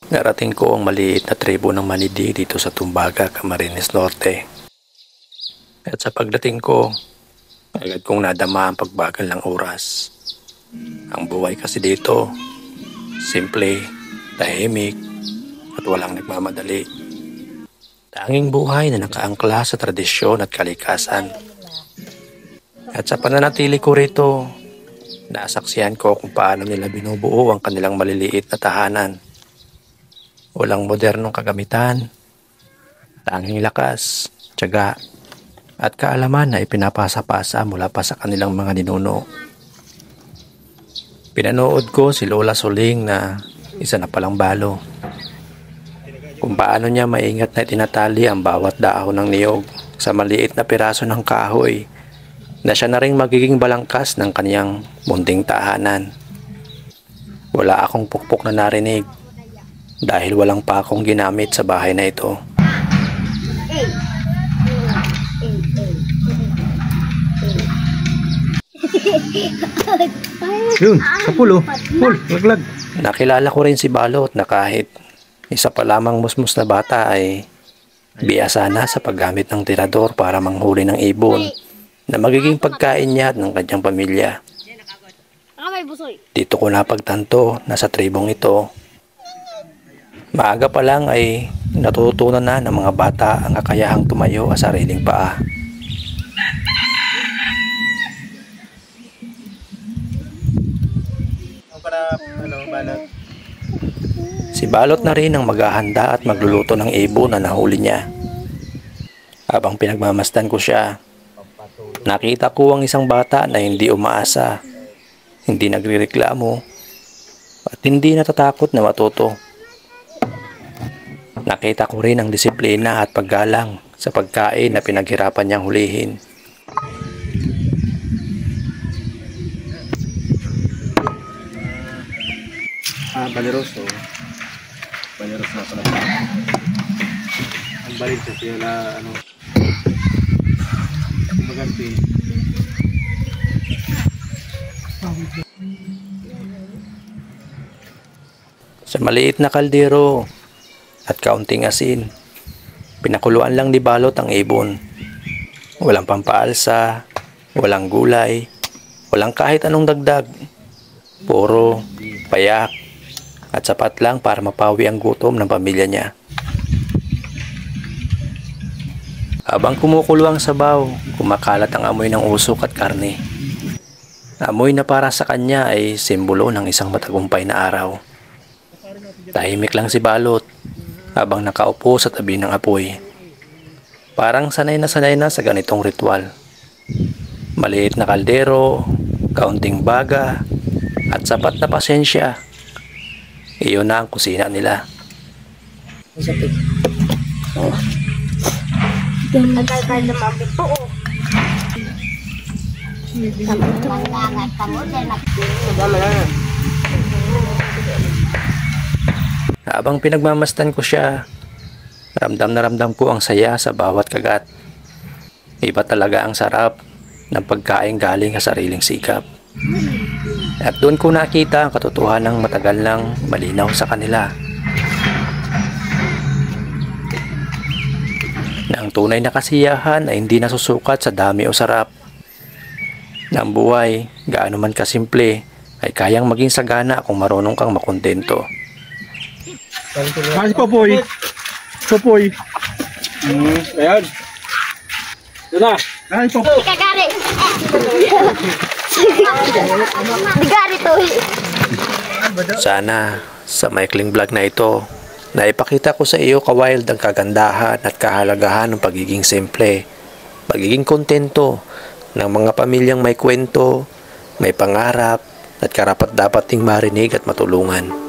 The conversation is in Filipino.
Narating ko ang maliit na tribo ng Manidi dito sa Tumbaga, Camarines Norte. At sa pagdating ko, agad kong nadama ang pagbagal ng oras. Ang buhay kasi dito, simple, tahimik, at walang nagmamadali. Tanging buhay na nakaangkla sa tradisyon at kalikasan. At sa pananatili ko rito, nasaksihan ko kung paano nila binubuo ang kanilang maliliit na tahanan. Walang modernong kagamitan, tanging lakas, tiyaga, at kaalaman na ipinapasa-pasa mula pa sa kanilang mga ninuno. Pinanood ko si Lola Soling na isa na palang balo. Kung paano niya maingat na tinatali ang bawat dahon ng niyog sa maliit na piraso ng kahoy na siya na rin magiging balangkas ng kaniyang munting tahanan. Wala akong pukpok na narinig dahil walang pa akong ginamit sa bahay na ito. Yun, kapulo. Pul, laglag. Nakilala ko rin si Balot na kahit isa pa lamang musmus na bata ay biyasa na sa paggamit ng tirador para manghuli ng ibon na magiging pagkain niya at ng kanyang pamilya. Dito ko napagtanto na sa tribong ito, maaga pa lang ay natutunan na ng mga bata ang kakayahang tumayo sa sariling paa. Si Balot na rin ang maghahanda at magluluto ng ibon na nahuli niya. Habang pinagmamasdan ko siya, nakita ko ang isang bata na hindi umaasa, hindi nagrereklamo, at hindi natatakot na matuto. Nakita ko rin ang disiplina at paggalang sa pagkain na pinaghirapan niyang hulihin. Baleros to. Baleros na pala. Ang balik sa siya na ano. Maganti. Sa maliit na kaldero at kaunting asin, pinakuluan lang ni Balot ang ibon. Walang pampaalsa, walang gulay, walang kahit anong dagdag. Puro payak at sapat lang para mapawi ang gutom ng pamilya niya. Habang kumukulo ang sabaw, kumakalat ang amoy ng usok at karne. Amoy na para sa kanya ay simbolo ng isang matagumpay na araw. Tahimik lang si Balot habang nakaupo sa tabi ng apoy. Parang sanay na sa ganitong ritual. Maliit na kaldero, kaunting baga, at sapat na pasensya. Iyon na ang kusina nila. Habang pinagmamasdan ko siya, ramdam na ramdam ko ang saya sa bawat kagat. Iba talaga ang sarap ng pagkain galing sa sariling sikap. At doon ko nakita ang katotohanan ng matagal nang malinaw sa kanila. Na ang tunay na kasiyahan ay hindi nasusukat sa dami o sarap. Na ang buhay, gaano man kasimple, ay kayang maging sagana kung marunong kang makontento. Kasi Popoy. Popoy. Ayan. Doon na. Ay, Popoy. Kagari. Digari to. Sana sa maikling vlog na ito, naipakita ko sa iyo ka-wild ang kagandahan at kahalagahan ng pagiging simple, pagiging kontento ng mga pamilyang may kwento, may pangarap at karapat-dapat ding marinig at matulungan.